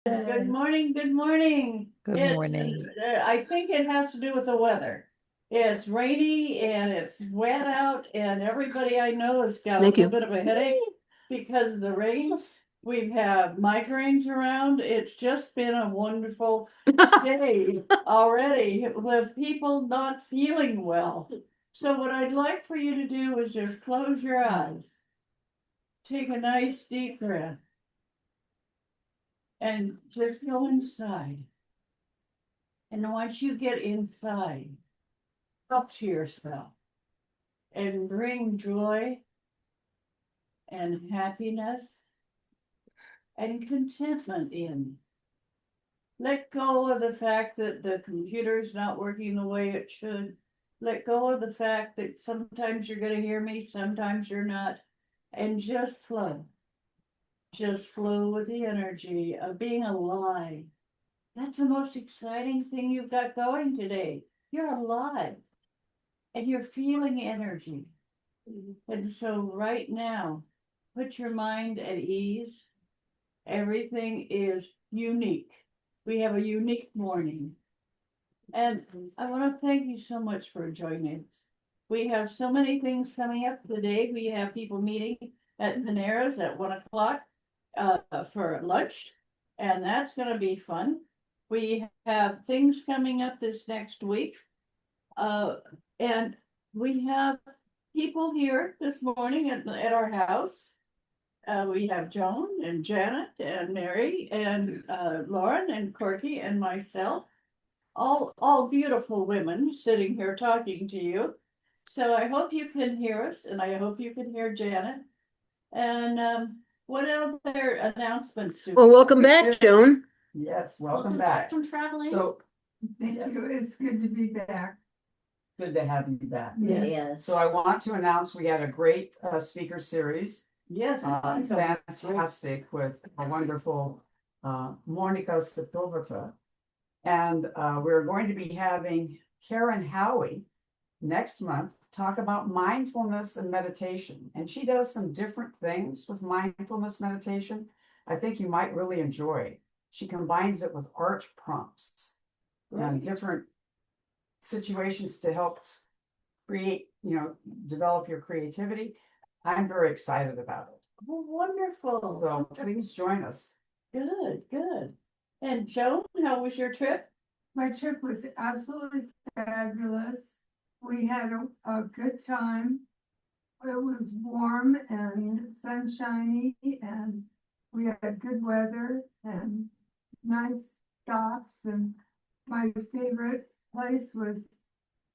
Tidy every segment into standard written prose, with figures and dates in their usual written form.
Good morning, good morning. Good It's, morning. I think it has to do with the weather. It's rainy and it's wet out and everybody I know has got a Thank little you. bit of a headache because of the rain. We've had migraines around. It's just been a wonderful day already with people not feeling well. So what I'd like for you to do is just close your eyes. Take a nice deep breath. And just go inside. And once you get inside, talk to yourself and bring joy and happiness and contentment in. Let go of the fact that the computer's not working the way it should. Let go of the fact that sometimes you're going to hear me, sometimes you're not, and just flow. Just flow with the energy of being alive. That's the most exciting thing you've got going today. You're alive and you're feeling energy. And so, right now, put your mind at ease. Everything is unique. We have a unique morning. And I want to thank you so much for joining us. We have so many things coming up today. We have people meeting at Panera's at 1 o'clock for lunch, and that's going to be fun. We have things coming up this next week. And we have people here this morning at our house. We have Joan and Janet and Mary and Lauren and Corky and myself. All beautiful women sitting here talking to you. So I hope you can hear us and I hope you can hear Janet. And what other announcements? Well, welcome back, Joan. Yes, welcome back. From traveling. So, Thank Yes. you. It's good to be back. good to have you back. Yes. So I want to announce we had a great speaker series, Yes. fantastic with a wonderful Monica Sepulveda. And we're going to be having Karen Howie next month talk about mindfulness and meditation. And she does some different things with mindfulness meditation. I think you might really enjoy. She combines it with art prompts and different situations to help create, develop your creativity. I'm very excited about it. Oh, wonderful. So please join us. Good, good. And Joan, how was your trip? My trip was absolutely fabulous. We had a good time. It was warm and sunshiny and we had good weather and nice stops. And my favorite place was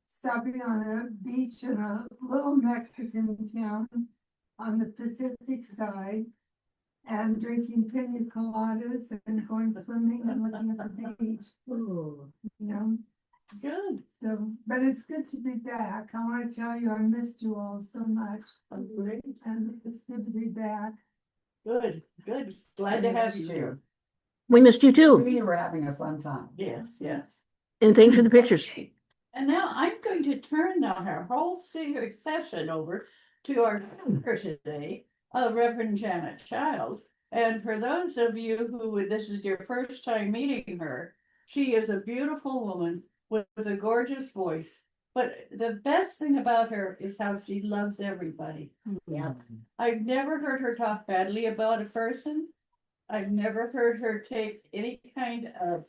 stopping on a beach in a little Mexican town on the Pacific side and drinking pina coladas and going swimming and looking at the beach, Oh, good. So, but it's good to be back. I want to tell you, I missed you all so much. Great. And it's good to be back. Good, good. Glad to have you here. We missed you too. We were having a fun time. Yes, yes. And thanks for the pictures. And now I'm going to turn our whole session over to our speaker today, Reverend Janet Childs. And for those of you who this is your first time meeting her, she is a beautiful woman with a gorgeous voice. But the best thing about her is how she loves everybody. Yeah. I've never heard her talk badly about a person. I've never heard her take any kind of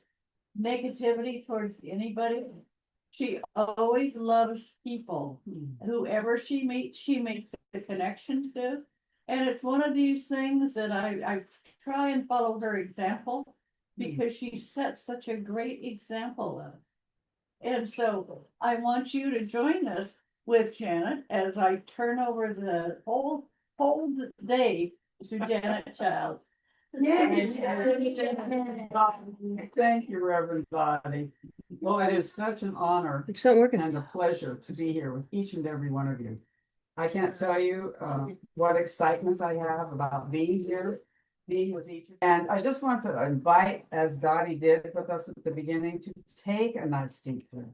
negativity towards anybody. She always loves people. Whoever she meets, she makes a connection to. And it's one of these things that I try and follow her example because she sets such a great example of. And so I want you to join us with Janet as I turn over the whole day to Janet Child. Thank you, Reverend Dottie. Well, it is such an honor It's not working. and a pleasure to be here with each and every one of you. I can't tell you what excitement I have about being here, being with each. And I just want to invite, as Dottie did with us at the beginning, to take a nice deep breath.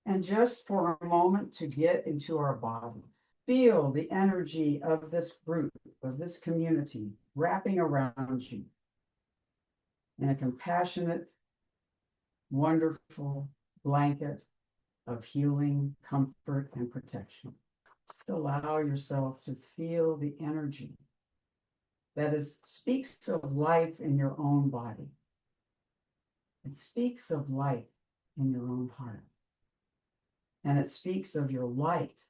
And just for a moment to get into our bodies. Feel the energy of this group, of this community, wrapping around you. in a compassionate, wonderful blanket of healing, comfort, and protection. Just allow yourself to feel the energy that speaks of life in your own body. It speaks of life in your own heart. And it speaks of your light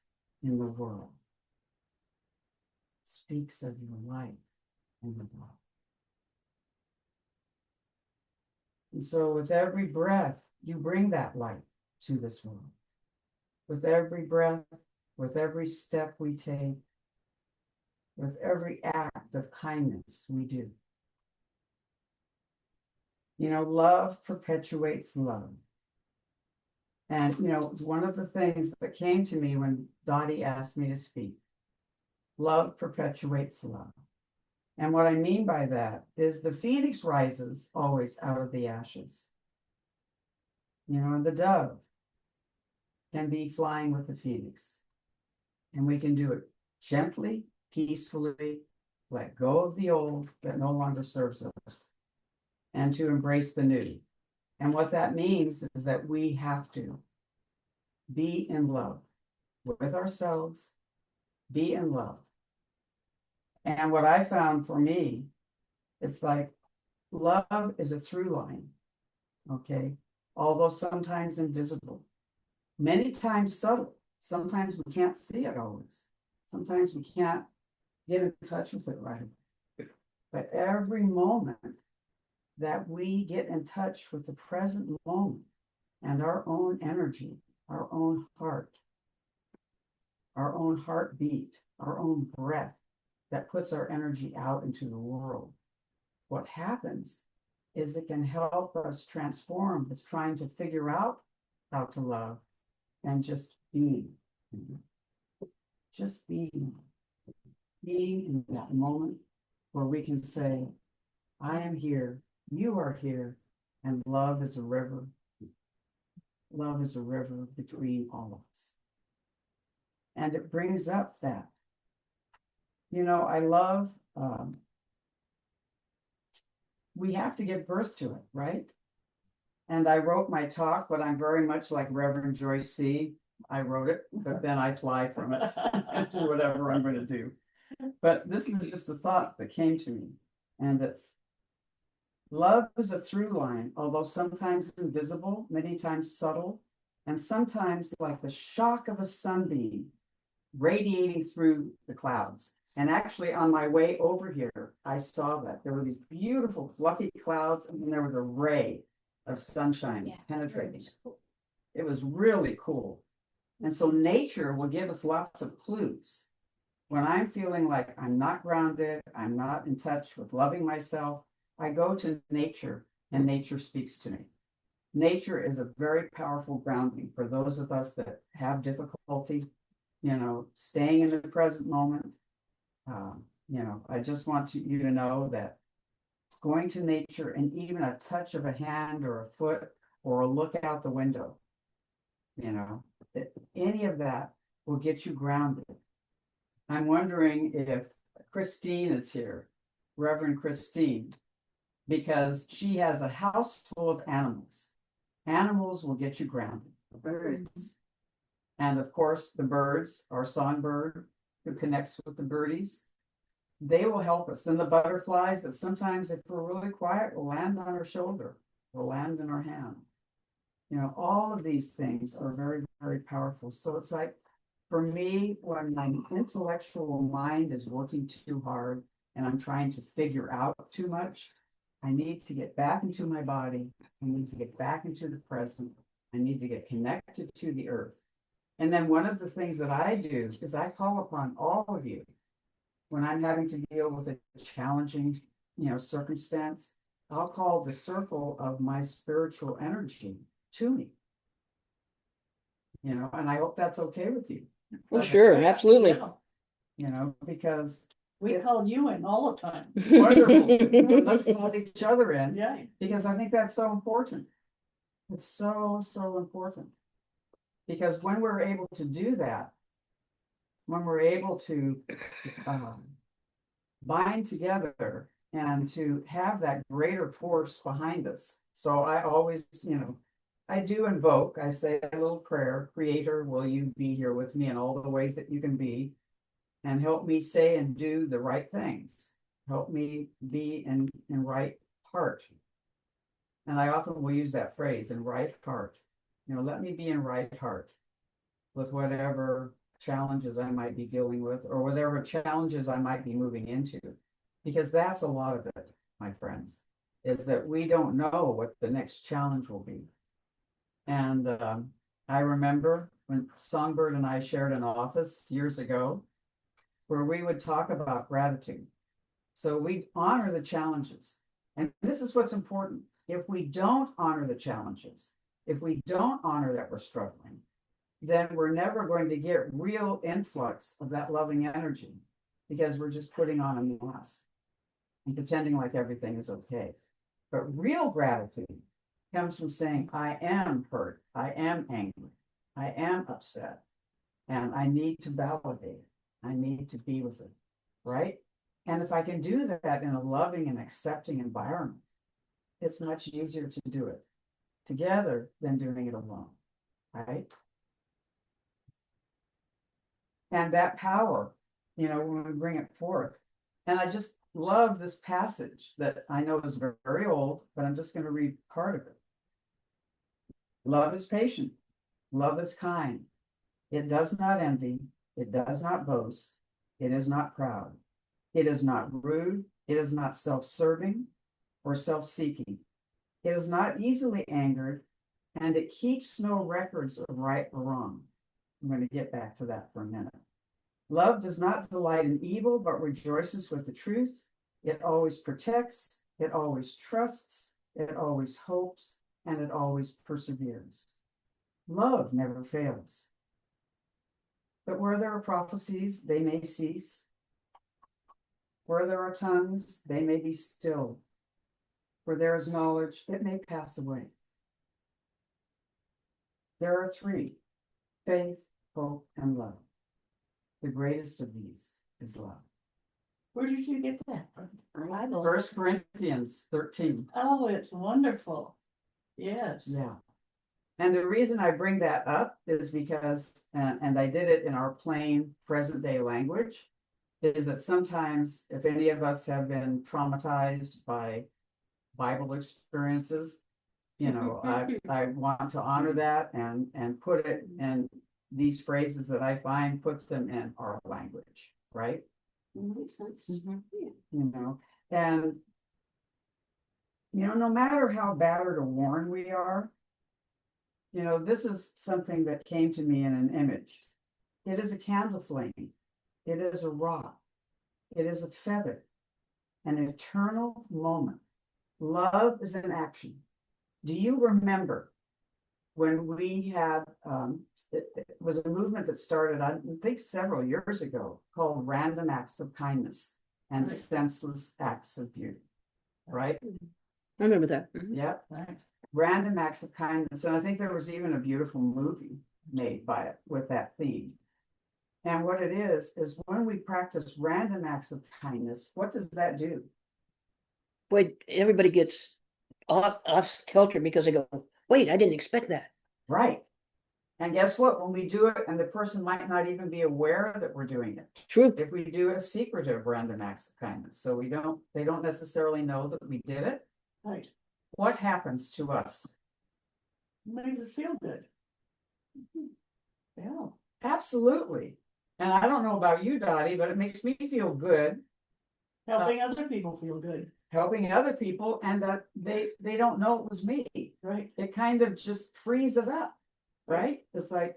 in the world. It speaks of your light in the world. And so with every breath, you bring that light to this world. With every breath, with every step we take, with every act of kindness we do. You know, love perpetuates love. And, you know, it's one of the things that came to me when Doti asked me to speak. Love perpetuates love. And what I mean by that is the phoenix rises always out of the ashes. You know, and the dove can be flying with the phoenix. And we can do it gently, peacefully, let go of the old that no longer serves us, and to embrace the new. And what that means is that we have to be in love with ourselves, be in love. And what I found for me, it's like love is a through line, okay? Although sometimes invisible, many times subtle. Sometimes we can't see it always. Sometimes we can't get in touch with it right. But every moment that we get in touch with the present moment and our own energy, our own heartbeat, our own breath that puts our energy out into the world, what happens is it can help us transform with trying to figure out how to love and just being. Just being in that moment where we can say, I am here, you are here, and love is a river. Love is a river between all of us. And it brings up that. You know, I love, we have to give birth to it, right? And I wrote my talk, but I'm very much like Reverend Joyce C. I wrote it, but then I fly from it and do whatever I'm going to do. But this was just a thought that came to me. And it's, love is a through line, although sometimes invisible, many times subtle, and sometimes like the shock of a sunbeam radiating through the clouds. And actually on my way over here, I saw that there were these beautiful fluffy clouds, and then there was a ray of sunshine penetrating. It was really cool. And so nature will give us lots of clues. When I'm feeling like I'm not grounded, I'm not in touch with loving myself, I go to nature and nature speaks to me. Nature is a very powerful grounding for those of us that have difficulty, you know, staying in the present moment. You know, I just want you to know that going to nature and even a touch of a hand or a foot or a look out the window, you know, any of that will get you grounded. I'm wondering if Christine is here, Reverend Christine, because she has a house full of animals. Animals will get you grounded. Birds. And of course, the birds, our songbird who connects with the birdies, they will help us. And the butterflies that sometimes, if we're really quiet, will land on our shoulder, will land in our hand. You know, all of these things are very, very powerful. So it's like, for me, when my intellectual mind is working too hard and I'm trying to figure out too much, I need to get back into my body. I need to get back into the present. I need to get connected to the earth. And then one of the things that I do is I call upon all of you when I'm having to deal with a challenging, you know, circumstance. I'll call the circle of my spiritual energy to me. You know, and I hope that's okay with you. Well, sure, absolutely. Yeah. You know, because We call you in all the time. wonderful. Let's call each other in. Yeah. Because I think that's so important. It's so, so important. Because when we're able to do that, when we're able to bind together and to have that greater force behind us. So I always, I do invoke, I say a little prayer, Creator, will you be here with me in all the ways that you can be, and help me say and do the right things. Help me be in right heart. And I often will use that phrase, in right heart. Let me be in right heart with whatever challenges I might be dealing with, or whatever challenges I might be moving into. Because that's a lot of it, my friends, is that we don't know what the next challenge will be. And I remember when Songbird and I shared an office years ago, where we would talk about gratitude. So we honor the challenges. And this is what's important. If we don't honor the challenges, if we don't honor that we're struggling, then we're never going to get real influx of that loving energy, because we're just putting on a mask and pretending like everything is okay. But real gratitude comes from saying, I am hurt, I am angry, I am upset, and I need to validate it. I need to be with it, right? And if I can do that in a loving and accepting environment, it's much easier to do it together than doing it alone, right? And that power, when we bring it forth. And I just love this passage that I know is very, very old, but I'm just going to read part of it. Love is patient. Love is kind. It does not envy. It does not boast. It is not proud. It is not rude. It is not self-serving or self-seeking. It is not easily angered, and it keeps no records of right or wrong. I'm going to get back to that for a minute. Love does not delight in evil, but rejoices with the truth. It always protects. It always trusts. It always hopes, and it always perseveres. Love never fails. But where there are prophecies, they may cease. Where there are tongues, they may be stilled. Where there is knowledge, it may pass away. There are three: faith, hope, and love. The greatest of these is love. Where did you get that from? Bible. 1 Corinthians 13. Oh, it's wonderful. Yes. Yeah. And the reason I bring that up is because, and I did it in our plain present day language, is that sometimes if any of us have been traumatized by Bible experiences, I want to honor that and put it in these phrases that I find, put them in our language, right? Makes sense. And no matter how battered or worn we are, this is something that came to me in an image. It is a candle flame. It is a rock. It is a feather, an eternal moment. Love is an action. Do you remember when we had, it was a movement that started, I think, several years ago, called Random Acts of Kindness and Right. Senseless Acts of Beauty, right? I remember that. Yep. Right. Random Acts of Kindness. And I think there was even a beautiful movie made by it with that theme. And what it is when we practice random acts of kindness, what does that do? Boy, everybody gets off kilter because they go, wait, I didn't expect that. Right. And guess what? When we do it, and the person might not even be aware that we're doing it. True. If we do a secretive random acts of kindness, so they don't necessarily know that we did it. Right. What happens to us? Makes us feel good. Yeah. Absolutely. And I don't know about you, Dottie, but it makes me feel good Helping other people feel good. helping other people, and that they don't know it was me. Right. It kind of just frees it up, right? It's like,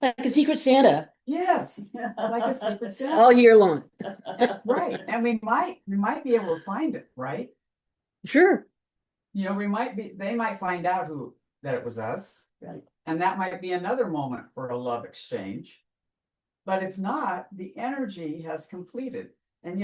Like a secret Santa yes, like a secret Santa. all year long. Right. And we might be able to find it, right? Sure. They might find out that it was us. Right. And that might be another moment for a love exchange. But if not, the energy has completed. And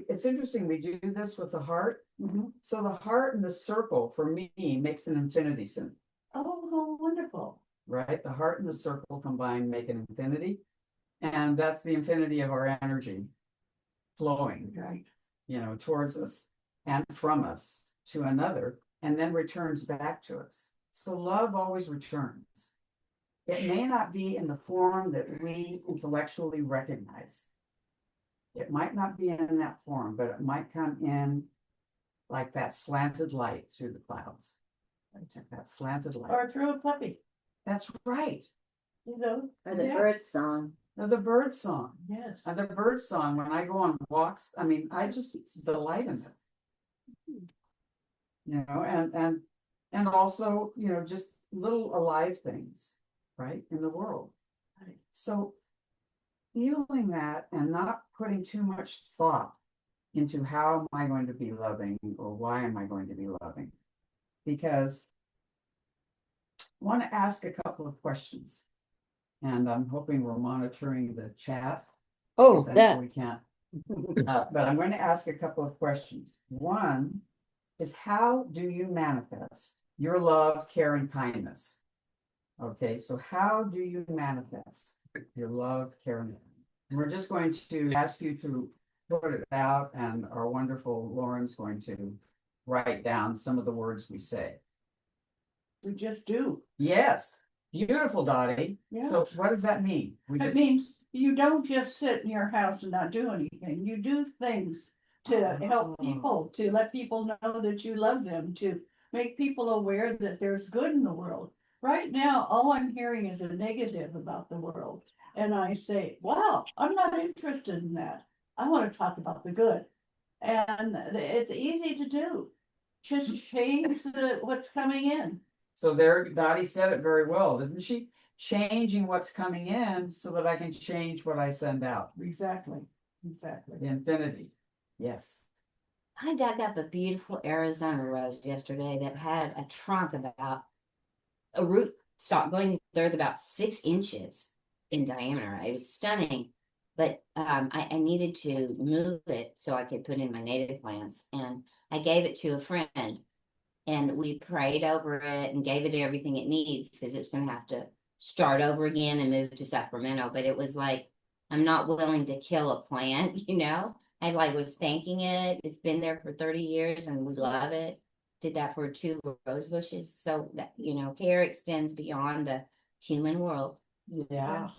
it's interesting, we do this with the heart. Mhm. So the heart and the circle for me makes an infinity symbol, Oh, how wonderful. right? The heart and the circle combined make an infinity. And that's the infinity of our energy flowing. Right. towards us and from us to another, and then returns back to us. So love always returns. It may not be in the form that we intellectually recognize. It might not be in that form, but it might come in like that slanted light through the clouds. That slanted light. Or through a puppy, That's right. you know? Or the Yeah. bird song. Or the bird song. Yes. And the bird song, when I go on walks, I mean, I just delight in it. And also, just little alive things, right, in the world. Right. So feeling that and not putting too much thought into how am I going to be loving or why am I going to be loving? Because I want to ask a couple of questions. And I'm hoping we're monitoring the chat. Oh, That's that. We can't. But I'm going to ask a couple of questions. One is, how do you manifest your love, care, and kindness? Okay, so how do you manifest your love, care, and kindness? We're just going to ask you to put it out, and our wonderful Lauren's going to write down some of the words we say. We just do. Yes, beautiful, Dottie. Yeah. So what does that mean? It means you don't just sit in your house and not do anything. You do things to help people, to let people know that you love them, to make people aware that there's good in the world. Right now, all I'm hearing is a negative about the world. And I say, wow, I'm not interested in that. I want to talk about the good. And it's easy to do. Just change what's coming in. So there, Dottie said it very well, didn't she? Changing what's coming in so that I can change what I send out. Exactly. Exactly. The infinity. Yes. I dug up a beautiful Arizona rose yesterday that had a trunk about a root stock going third about 6 inches in diameter. It was stunning, but I needed to move it so I could put in my native plants, and I gave it to a friend, and we prayed over it and gave it everything it needs because it's going to have to start over again and move to Sacramento. But it was like, I'm not willing to kill a plant, I was thanking it. It's been there for 30 years and we love it. Did that for 2 rose bushes. So that, care extends beyond the human world. Yeah.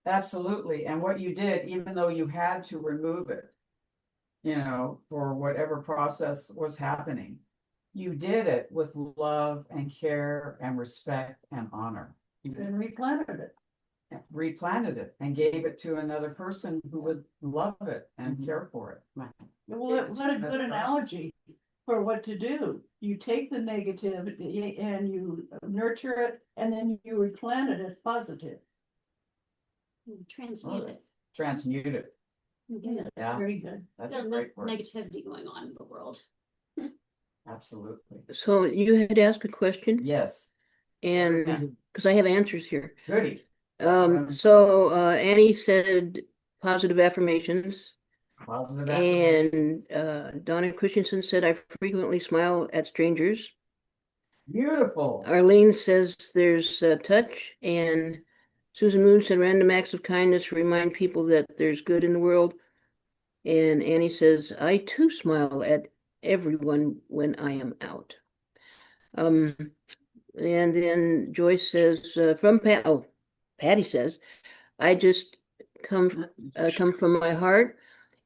Absolutely. And what you did, even though you had to remove it, for whatever process was happening, you did it with love and care and respect and honor. You And replanted it. replanted it and gave it to another person who would love it and care for it. Right. Well, what a good analogy for what to do. You take the negativity and you nurture it, and then you replant it as positive. Transmute it. Transmute it. Yeah, Very good. that's There's a great word. negativity going on in the world. Absolutely. So you had asked a question, Yes, and because I have answers here. goody. So Annie said positive affirmations, Positive affirmation. and Donna Christensen said I frequently smile at strangers. Beautiful. Arlene says there's touch, and Susan Moon said random acts of kindness remind people that there's good in the world. And Annie says I too smile at everyone when I am out. And then Joyce says Patty says, I just come from my heart,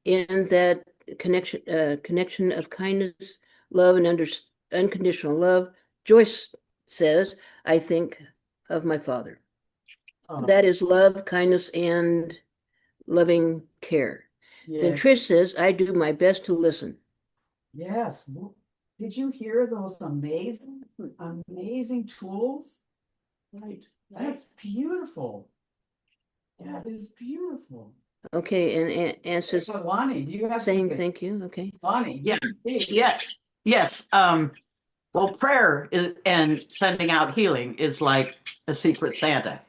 in that connection of kindness, love, and unconditional love. Joyce says, I think of my father. Oh, That is love, kindness, and loving care. Then yes. Trish says, I do my best to listen. Yes. Did you hear those amazing tools? Right. That's beautiful. That is beautiful. Okay, and Anne says, So Lonnie, do you have saying something? thank you. Okay. Lonnie. Yeah. Hey. Yes. Well, prayer and sending out healing is like a secret Santa,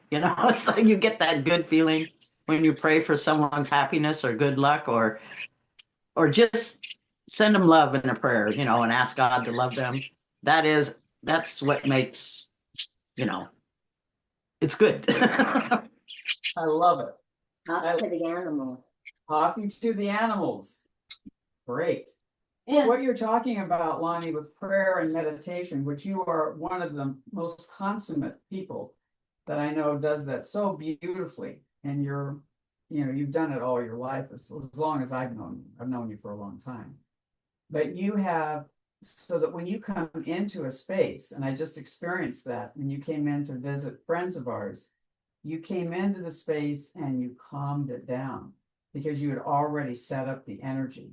so you get that good feeling when you pray for someone's happiness or good luck, or just send them love in a prayer, and ask God to love them. That's what makes, it's good. I love it. Up to the animal. Talking to the animals. Great. And What you're talking about, Lonnie, with prayer and meditation, which you are one of the most consummate people that I know does that so beautifully. And you've done it all your life, as long as I've known you. I've known you for a long time. But you have, so that when you come into a space, and I just experienced that when you came in to visit friends of ours, you came into the space and you calmed it down because you had already set up the energy.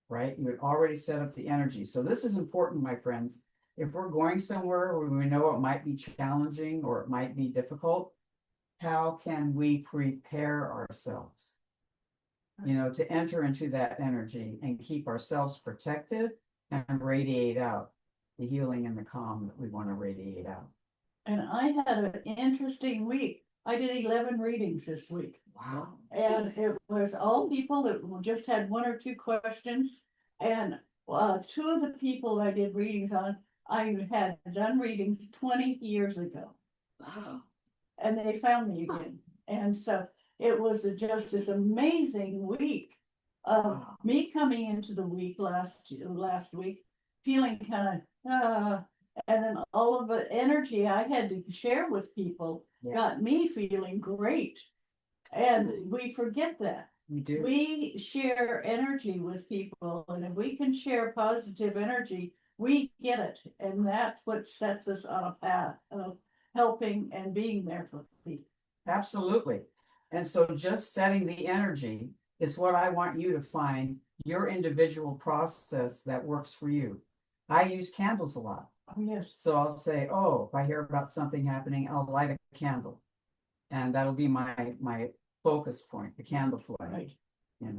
Right? You had already set up the energy. So this is important, my friends. If we're going somewhere where we know it might be challenging or it might be difficult, how can we prepare ourselves, to enter into that energy and keep ourselves protected and radiate out the healing and the calm that we want to radiate out. and I had an interesting week. I did 11 readings this week. Wow. And it was all people that just had one or two questions. And two of the people I did readings on, I had done readings 20 years ago. Wow. And they found me again. And so it was just this amazing week of me coming into the week last week, feeling kind of, and then all of the energy I had to share with people got me feeling great. And we forget that. We do. We share energy with people, and if we can share positive energy, we get it. And that's what sets us on a path of helping and being there for people. Absolutely. And so just setting the energy is what I want you to find your individual process that works for you. I use candles a lot. Oh, yes. So I'll say, oh, if I hear about something happening, I'll light a candle. And that'll be my focus point, the candle flame, Right.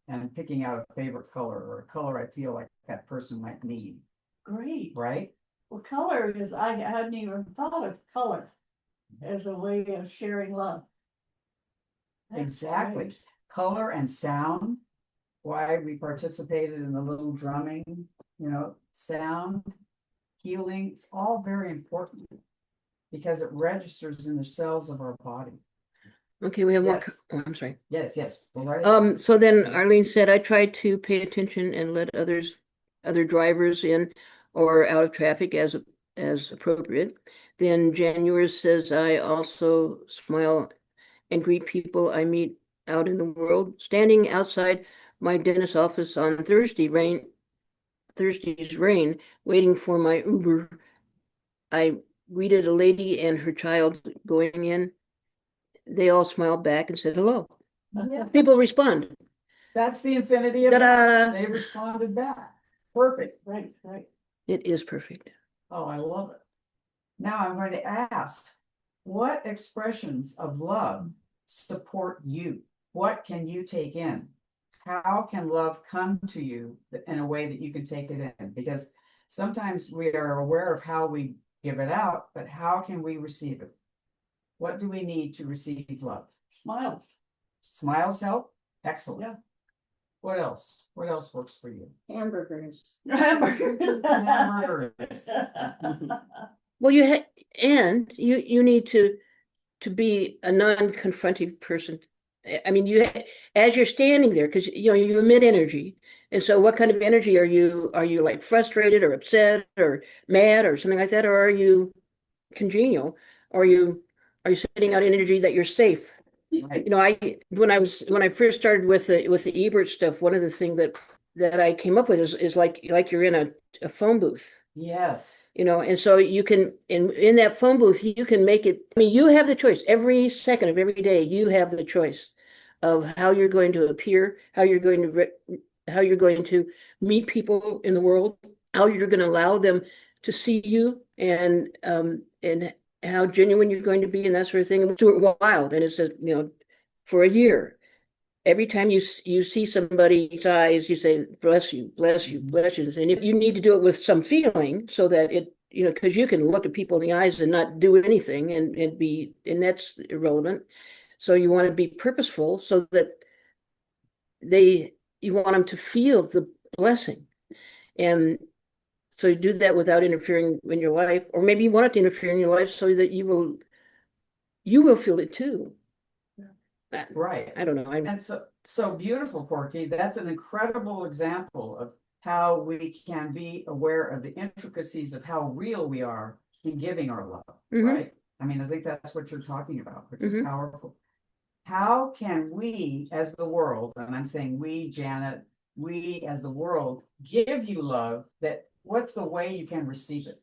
And picking out a favorite color or a color I feel like that person might need. Great. Right? Well, color is, I hadn't even thought of color as a way of sharing love. That's Exactly. great. Color and sound, why we participated in the little drumming, sound, healing, it's all very important because it registers in the cells of our body. Okay, we have Yes. one. Oh, I'm sorry. Yes, go right ahead. So then Arlene said, I tried to pay attention and let other drivers in or out of traffic as appropriate. Then January says, I also smile and greet people I meet out in the world. Standing outside my dentist's office on Thursday's rain, waiting for my Uber, I greeted a lady and her child going in. They all smiled back and said hello. Yeah. People respond. That's the infinity of Ta-da! They responded back. Perfect. Right. It is perfect. Oh, I love it. Now I'm going to ask, what expressions of love support you? What can you take in? How can love come to you in a way that you can take it in? Because sometimes we are aware of how we give it out, but how can we receive it? What do we need to receive love? Smiles. Smiles help? Excellent. Yeah. What else? What else works for you? Hamburgers. Hamburgers. Hamburgers. Well, you need to be a non-confrontive person. I mean, as you're standing there, because you emit energy, and so what kind of energy are you? Are you like frustrated or upset or mad or something like that, or are you congenial? Or are you sending out energy that you're safe? Right. When I first started with the Ebert stuff, one of the things that I came up with is like you're in a phone booth. Yes. And so you can in that phone booth you can make it. I mean, you have the choice every second of every day. You have the choice of how you're going to appear, how you're going to meet people in the world, how you're going to allow them to see you, and how genuine you're going to be, and that sort of thing. And do it wild, and it's for a year. Every time you see somebody's eyes, you say, bless you, bless you, bless you. And if you need to do it with some feeling so that it, because you can look at people in the eyes and not do anything and that's irrelevant. So you want to be purposeful so that you want them to feel the blessing. And so you do that without interfering in your life, or maybe you want it to interfere in your life so that you will feel it too. Right. I don't know. And so so beautiful, Porky. That's an incredible example of how we can be aware of the intricacies of how real we are in giving our love, right? I mean, I think that's what you're talking about, which is powerful. How can we, as the world, and I'm saying we, Janet, we as the world, give you love that what's the way you can receive it?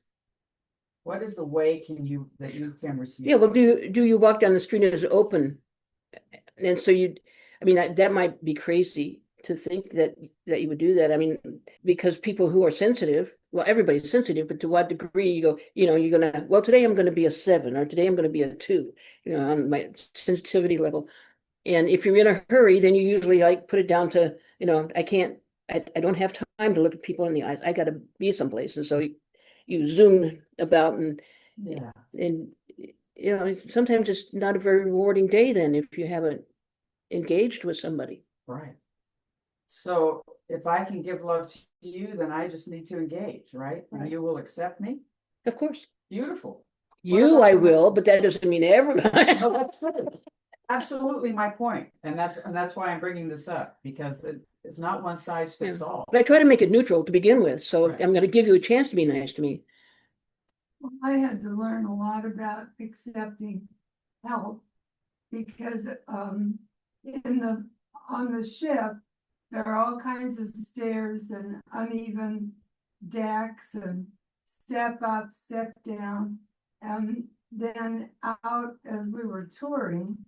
What is the way that you can receive Yeah, it? well, do you walk down the street and it's open? And so I mean, that might be crazy to think that you would do that. I mean, because people who are sensitive, well, everybody's sensitive, but to what degree you go, you're gonna, well, today I'm gonna be a 7, or today I'm gonna be a 2, on my sensitivity level. And if you're in a hurry, then you usually like put it down to, I don't have time to look at people in the eyes. I gotta be someplace. And so you zoom about Yeah, and sometimes it's not a very rewarding day then if you haven't engaged with somebody. right. So if I can give love to you, then I just need to engage, right? And Right. you will accept me? Of course. Beautiful. You, I will, but that doesn't mean everybody. No, that's good. Absolutely my point. And that's why I'm bringing this up, because it's not one size fits all. But I try to make it neutral to begin with, so Right. I'm going to give you a chance to be nice to me. Well, I had to learn a lot about accepting help because on the ship, there are all kinds of stairs and uneven decks and step up, step down. And then out as we were touring,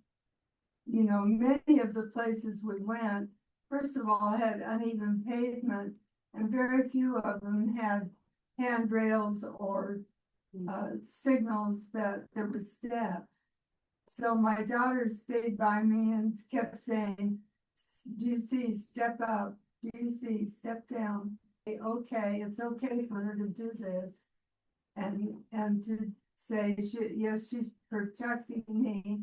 many of the places we went, first of all, had uneven pavement, and very few of them had handrails or signals that there were steps. So my daughter stayed by me and kept saying, do you see, step up, do you see, step down? Okay, it's okay for her to do this. And to say, yes, she's protecting me,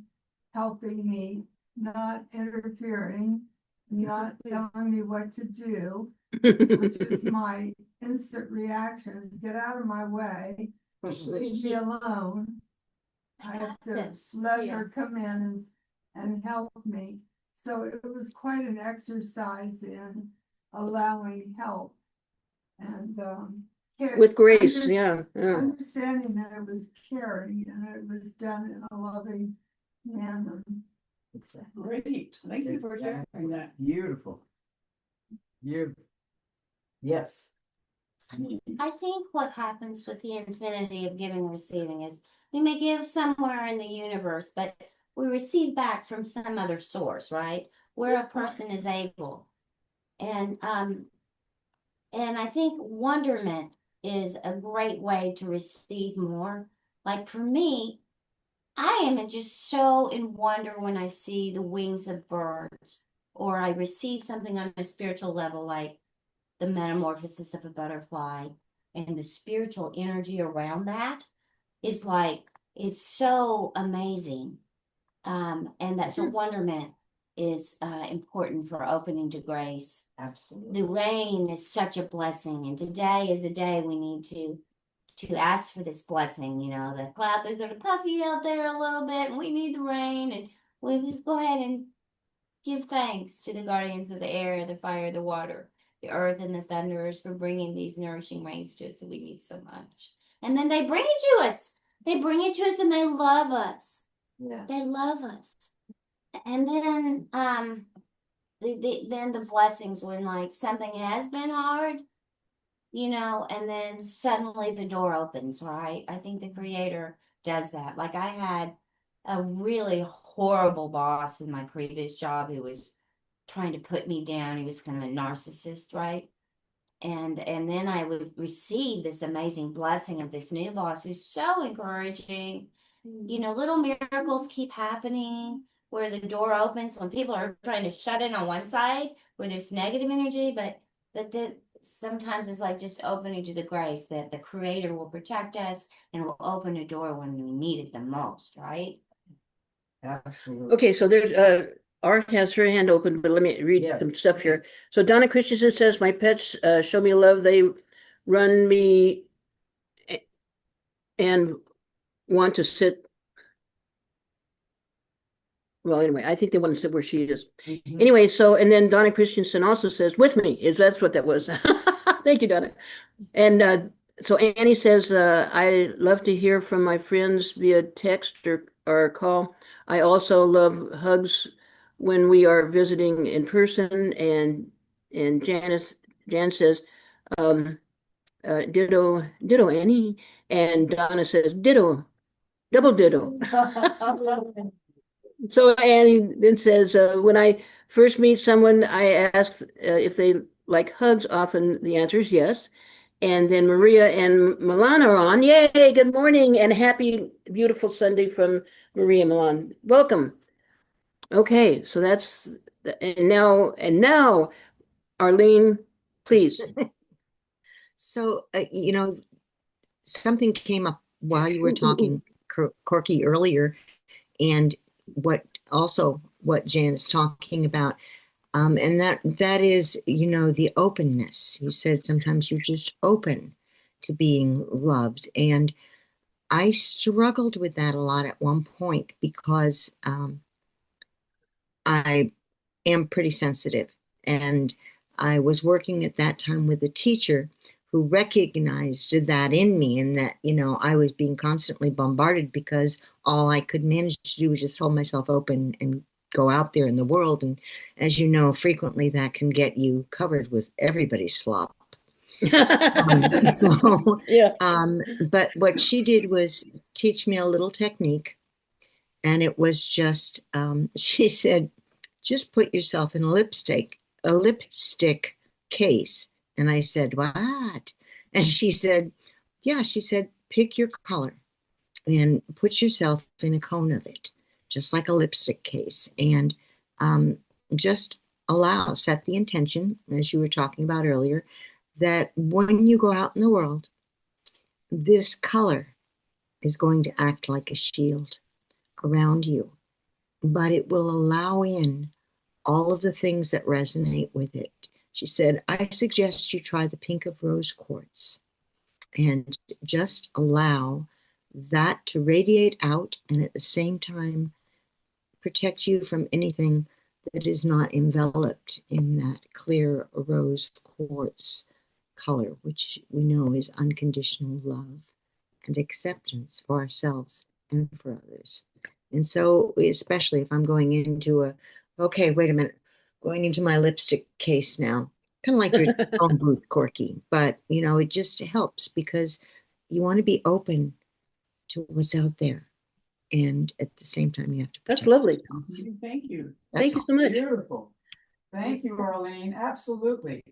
helping me, not interfering, not telling me what to do, which is my instant reaction is get out of my way, leave me alone. I have to let her come in and help me. So it was quite an exercise in allowing help and With grace, yeah. understanding that it was caring and it was done in a loving manner. Great, thank you for sharing that. Beautiful. Beautiful. Yes. I think what happens with the infinity of giving and receiving is we may give somewhere in the universe, but we receive back from some other source, right? Where a person is able. And I think wonderment is a great way to receive more. Like for me, I am just so in wonder when I see the wings of birds, or I receive something on a spiritual level, like the metamorphosis of a butterfly, and the spiritual energy around that is like, it's so amazing. And that so wonderment is important for opening to grace. Absolutely. The rain is such a blessing, and today is the day we need to ask for this blessing. The clouds are sort of puffy out there a little bit, and we need the rain, and we just go ahead and give thanks to the guardians of the air, the fire, the water, the earth, and the thunderers for bringing these nourishing rains to us that we need so much. And then they bring it to us. They bring it to us, and they love us. Yes. They love us. And then then the blessings when like something has been hard, and then suddenly the door opens, right? I think the Creator does that. Like I had a really horrible boss in my previous job who was trying to put me down. He was kind of a narcissist, right? And then I would receive this amazing blessing of this new boss who's so encouraging. Little miracles keep happening where the door opens when people are trying to shut in on one side where there's negative energy, but then sometimes it's like just opening to the grace that the Creator will protect us and will open a door when we need it the most, right? Absolutely. Okay, so there's Art has her hand open, but let me read some stuff here. So Donna Christensen says, my pets show me love. They run me and want to sit Well, anyway, I think they want to say where she is. Mhm. Anyway, so, and then Donna Christensen also says, with me, that's what that was. Thank you, Donna. And so Annie says, I love to hear from my friends via text or call. I also love hugs when we are visiting in person. And Jan says, um, ditto, Annie. And Donna says, ditto, double ditto. So Annie then says, when I first meet someone, I ask if they like hugs. Often the answer is yes. And then Maria and Milan are on. Yay, good morning and happy, beautiful Sunday from Maria Milan. Welcome. Okay, so that's, and now, Arlene, please. So, something came up while you were talking, Corky, earlier, and what Jan is talking about, and that is, the openness. You said sometimes you're just open to being loved, and I struggled with that a lot at one point because I am pretty sensitive. And I was working at that time with a teacher who recognized that in me, and that, I was being constantly bombarded because all I could manage to do was just hold myself open and go out there in the world. And as you know, frequently that can get you covered with everybody's slop. Yeah. But what she did was teach me a little technique. And it was just, she said, just put yourself in a lipstick case. And I said, what? And she said, yeah, she said, pick your color and put yourself in a cone of it, just like a lipstick case. And just set the intention, as you were talking about earlier, that when you go out in the world, this color is going to act like a shield around you, but it will allow in all of the things that resonate with it. She said, I suggest you try the pink of rose quartz and just allow that to radiate out and at the same time protect you from anything that is not enveloped in that clear rose quartz color, which we know is unconditional love and acceptance for ourselves and for others. And so, especially if I'm going into okay, wait a minute, going into my lipstick case now, kind of like your phone booth, Corky, but it just helps because you want to be open to what's out there. And at the same time, you have to protect That's lovely. yourself. Thank you. Thank you so much. Beautiful. Thank you, Arlene. Absolutely.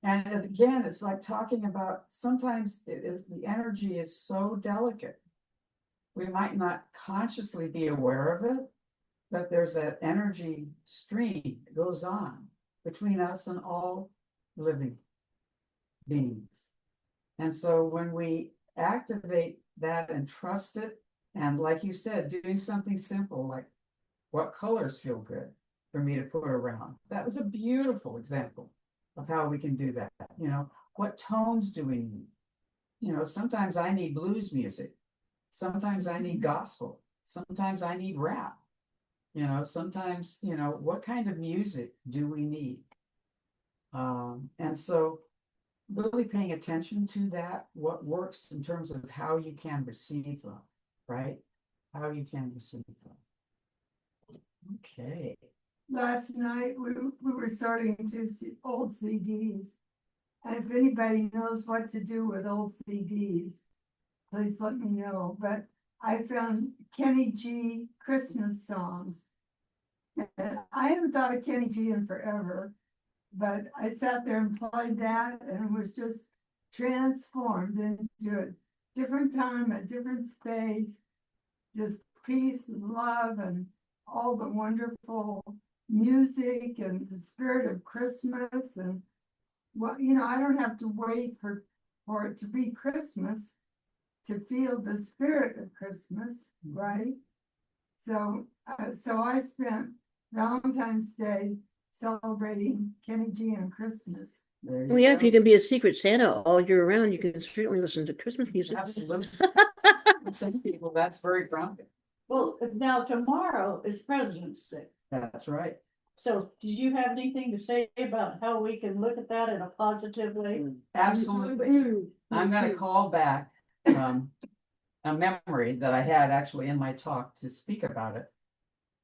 And again, it's like talking about, sometimes the energy is so delicate. We might not consciously be aware of it, but there's that energy stream that goes on between us and all living beings. And so when we activate that and trust it, and like you said, doing something simple like what colors feel good for me to put around. That was a beautiful example of how we can do that. What tones do we need? Sometimes I need blues music. Sometimes I need gospel. Sometimes I need rap. Sometimes, what kind of music do we need? And so really paying attention to that, what works in terms of how you can receive love, right? How you can receive love. Okay. Last night, we were sorting through old CDs. And if anybody knows what to do with old CDs, please let me know. But I found Kenny G Christmas songs. And I haven't thought of Kenny G in forever, but I sat there and played that and was just transformed into a different time, a different space, just peace and love and all the wonderful music and the spirit of Christmas. And I don't have to wait for it to be Christmas to feel the spirit of Christmas, right? So I spent Valentine's Day celebrating Kenny G and Christmas. Well, yeah, if you can be a secret Santa all year round, you can certainly listen to Christmas music. Absolutely. Some people, that's very grounding. Well, now tomorrow is President's Day. That's right. So did you have anything to say about how we can look at that in a positive way? Absolutely. I'm gonna call back a memory that I had actually in my talk to speak about it.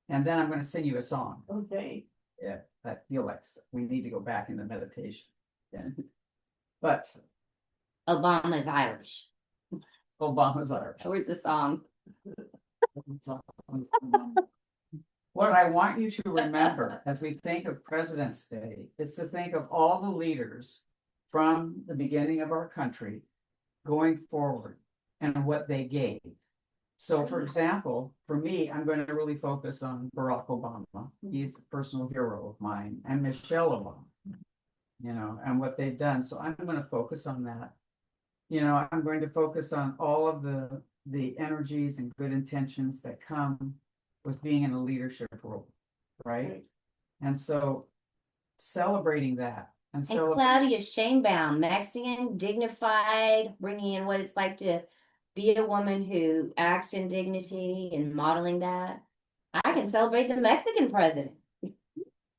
And then I'm gonna sing you a song. Okay. Yeah, I feel like we need to go back in the meditation. Yeah. But Obama's Irish. Obama's Irish. Where's the song? What I want you to remember as we think of President's Day is to think of all the leaders from the beginning of our country going forward and what they gave. So for example, for me, I'm going to really focus on Barack Obama. He's a personal hero of mine, and Michelle Obama, you know, and what they've done. So I'm going to focus on that. You know, I'm going to focus on all of the energies and good intentions that come with being in a leadership role, right? And so celebrating that and And Claudia Sheinbaum, Mexican, dignified, bringing in what it's like to be a woman who acts in dignity and modeling that. I can celebrate the Mexican president.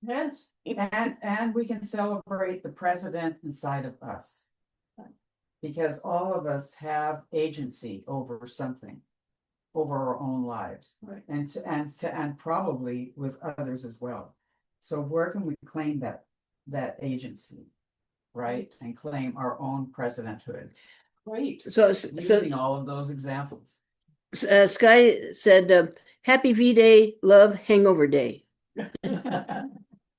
Yes. and we can celebrate the president inside of us, because all of us have agency over something, over our own lives, Right. and probably with others as well. So where can we claim that agency, right? And claim our own presidenthood Great. So, using all of those examples. Sky said, "Happy V-Day, love Hangover Day."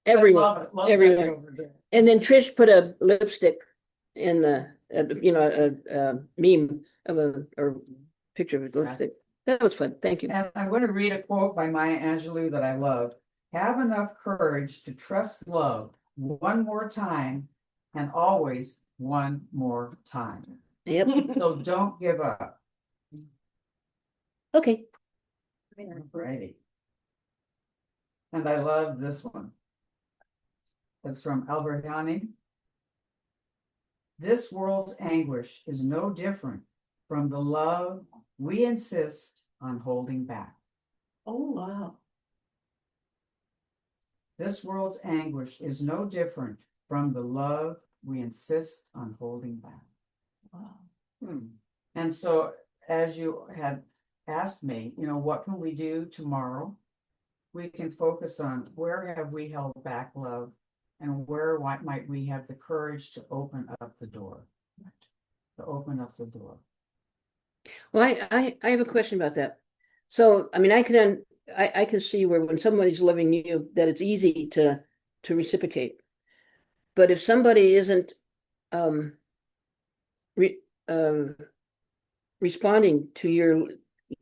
Everyone, Love that everyone. over there. And then Trish put a lipstick in the, a meme of a or picture of a lipstick. That was fun. Thank you. And I'm going to read a quote by Maya Angelou that I love. Have enough courage to trust love one more time and always one more time. Yep. So don't give up. Okay. Ready. And I love this one. It's from Albertani. This world's anguish is no different from the love we insist on holding back. Oh, wow. This world's anguish is no different from the love we insist on holding back. Wow. And so, as you had asked me, what can we do tomorrow? We can focus on where have we held back love, and where might we have the courage to open up the door, to open up the door. Well, I have a question about that. So, I mean, I can see where when somebody's loving you, that it's easy to reciprocate. But if somebody isn't responding to your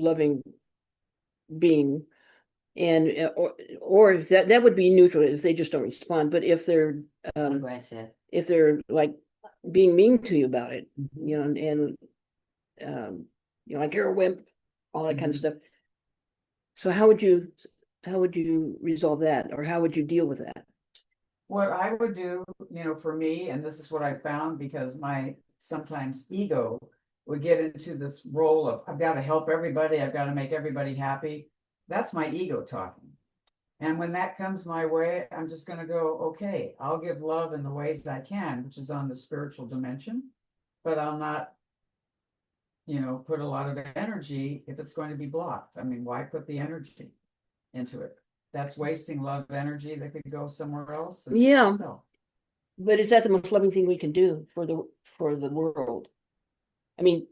loving being, and or that would be neutral if they just don't respond. But if they're Aggressive. if they're like being mean to you about it, and like you're a wimp, all that kind of stuff. So how would you resolve that, or how would you deal with that? What I would do, for me, and this is what I found, because my sometimes ego would get into this role of I've got to help everybody, I've got to make everybody happy. That's my ego talking. And when that comes my way, I'm just going to go, okay, I'll give love in the ways I can, which is on the spiritual dimension, but I'll not, put a lot of energy if it's going to be blocked. I mean, why put the energy into it? That's wasting love energy that could go somewhere else. Yeah. But is that the most loving thing we can do for the world? I mean,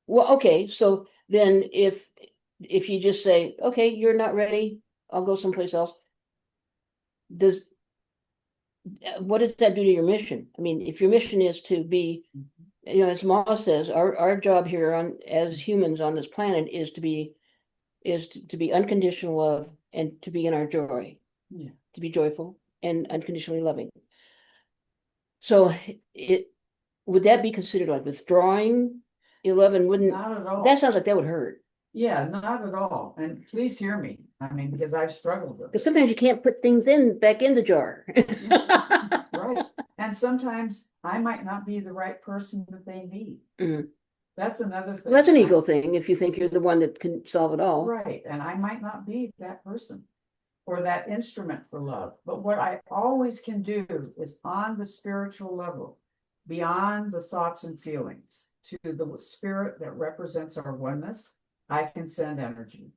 well, okay, so then if you just say, okay, you're not ready, I'll go someplace else. What does that do to your mission? I mean, if your mission is to be, as Ma says, our job here as humans on this planet is to be unconditional love and to be in our joy, to be joyful and unconditionally loving. So would that be considered like withdrawing your love? And wouldn't Not at all. that sounds like that would hurt? Yeah, not at all. And please hear me. I mean, because I've struggled with Because it. sometimes you can't put things back in the jar. Right. And sometimes I might not be the right person that they need. Mhm. That's another thing. Well, that's an ego thing, if you think you're the one that can solve it all. Right, and I might not be that person or that instrument for love, but what I always can do is on the spiritual level, beyond the thoughts and feelings, to the spirit that represents our oneness, I can send energy.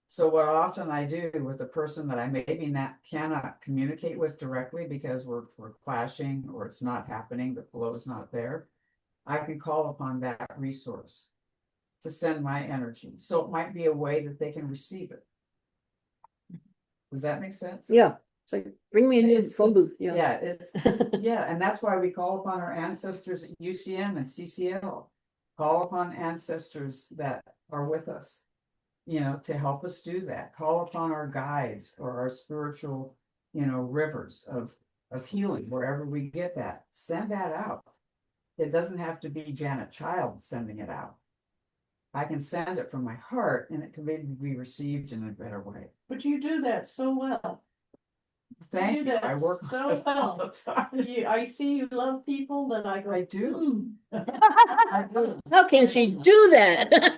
So what often I do with a person that I maybe not cannot communicate with directly because we're clashing or it's not happening, the flow is not there, I can call upon that resource to send my energy. So it might be a way that they can receive it. Does that make sense? Yeah, it's like, bring me a new phone It's- booth, yeah. Yeah, it's, yeah, and that's why we call upon our ancestors at UCM and CCL. Call upon ancestors that are with us, you know, to help us do that. Call upon our guides or our spiritual, you know, rivers of healing, wherever we get that. Send that out. It doesn't have to be Janet Child sending it out. I can send it from my heart and it can maybe be received in a better way. But you do that so well. Thank do you. I that work so on it all well. the time. I see you love people, but I go, I do. "Hmm." I do. How can she do that?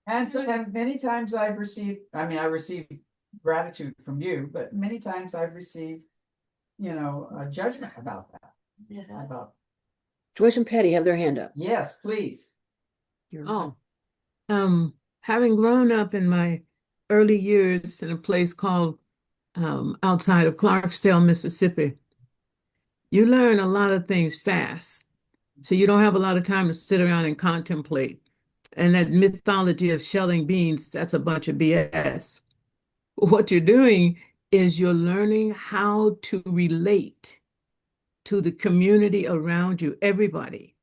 And so and many times I've received, I mean, I received gratitude from you, but many times I've received, you know, a judgment about that. Yeah. About, Joyce and Patty have their hand up. yes, please. Oh, having grown up in my early years in a place called outside of Clarksdale, Mississippi, you learn a lot of things fast. So you don't have a lot of time to sit around and contemplate. And that mythology of shelling beans, that's a bunch of BS. What you're doing is you're learning how to relate to the community around you, everybody.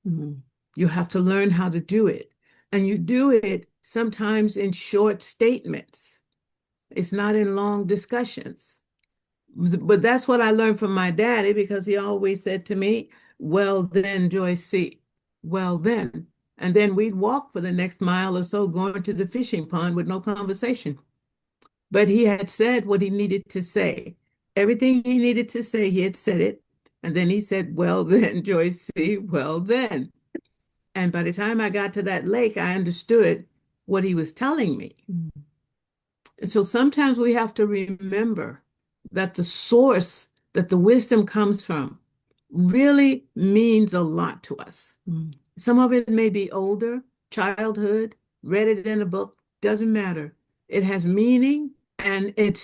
You have to learn how to do it. And you do it sometimes in short statements. It's not in long discussions. But that's what I learned from my daddy because he always said to me, well, then, Joyce C. Well, then. And then we'd walk for the next mile or so going to the fishing pond with no conversation. But he had said what he needed to say. Everything he needed to say, he had said it. And then he said, well, then, Joyce C., well, then. And by the time I got to that lake, I understood what he was telling me. And so sometimes we have to remember that the source that the wisdom comes from really means a lot to us. Some of it may be older, childhood, read it in a book, doesn't matter. It has meaning and it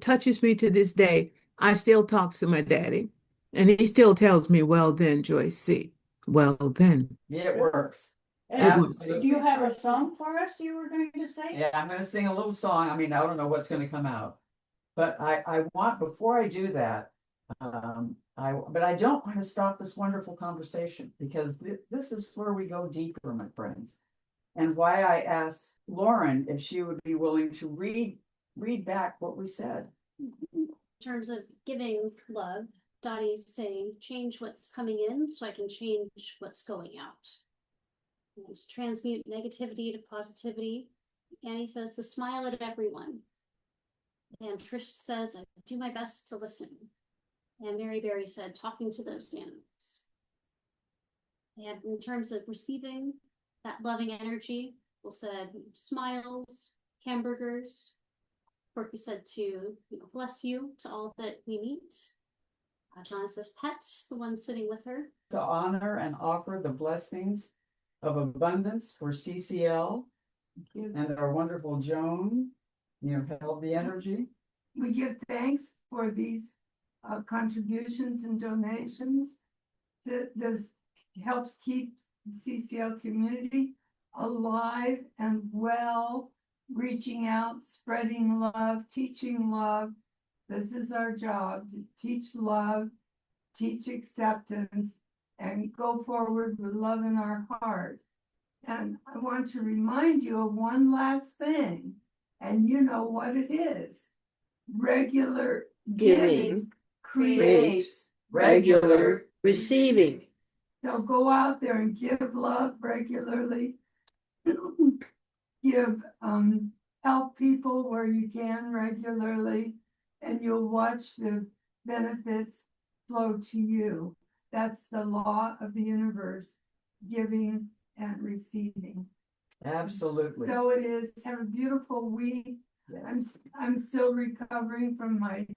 touches me to this day. I still talk to my daddy and he still tells me, well then, Joyce C. Well then. Yeah, it works. And Absolutely. do you have a song for us you were going to say? Yeah, I'm gonna sing a little song. I mean, I don't know what's gonna come out. But I want, before I do that, but I don't want to stop this wonderful conversation because this is where we go deeper, my friends. And why I asked Lauren if she would be willing to read back what we said. In terms of giving love, Dottie's saying, change what's coming in so I can change what's going out. And to transmute negativity to positivity. Annie says to smile at everyone. And Trish says, I do my best to listen. And Mary Berry said, talking to those animals. And in terms of receiving that loving energy, we'll said smiles, hamburgers. Corky said to, bless you to all that we meet. Jonna says pets, the one sitting with her. To honor and offer the blessings of abundance for CCL and our wonderful Joan, held the energy. We give thanks for these contributions and donations. This helps keep the CCL community alive and well, reaching out, spreading love, teaching love. This is our job, to teach love, teach acceptance, and go forward with love in our heart. And I want to remind you of one last thing, and you know what it is. Regular giving creates regular receiving. So go out there and give love regularly. Give, help people where you can regularly, and you'll watch the benefits flow to you. That's the law of the universe, giving and receiving. Absolutely. So it is. Have a beautiful week. Yes. I'm still recovering from my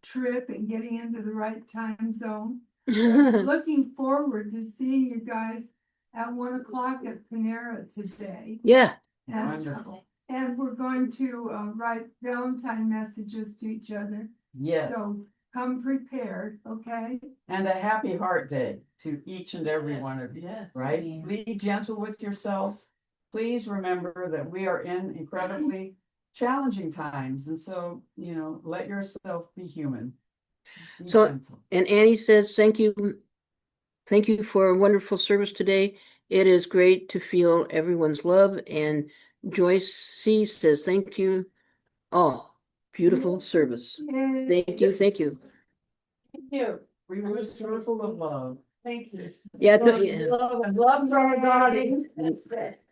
trip and getting into the right time zone. Looking forward to seeing you guys at 1 o'clock at Panera today. Yeah, And, Wonderful. and we're going to write Valentine messages to each other. Yes. So come prepared, okay? And a happy heart day to each and every one of you, right? Yeah. Be gentle with yourselves. Please remember that we are in incredibly challenging times. And so, let yourself be human. Be So- gentle. and Annie says, thank you. Thank you for a wonderful service today. It is great to feel everyone's love. And Joyce C says, thank you. Oh, beautiful service. Yay. Thank you, thank you. Thank you. We were a circle of love. Thank you. Yeah, Love and love our bodies.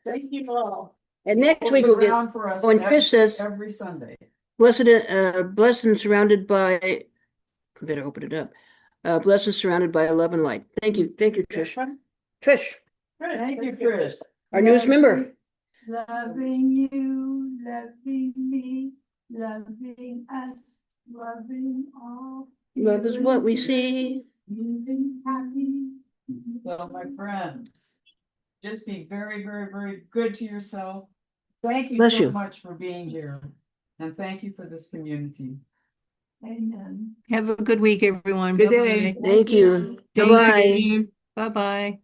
Thank you all. and next week we'll get, Around for us oh, and Chris says, every Sunday. blessed and surrounded by, I better open it up. Blessed and surrounded by love and light. Thank you, Trish. Trish, Thank you, Chris. our newest member. Loving you, loving me, loving us, loving all. Love is what we see. Living happy. So, my friends, just be very, very, very good to yourself. Thank you Bless so you. much for being here. And thank you for this community. Amen. Have a good week, everyone. Good day. Bye-bye. Thank you. Thank Bye-bye. you. Bye-bye.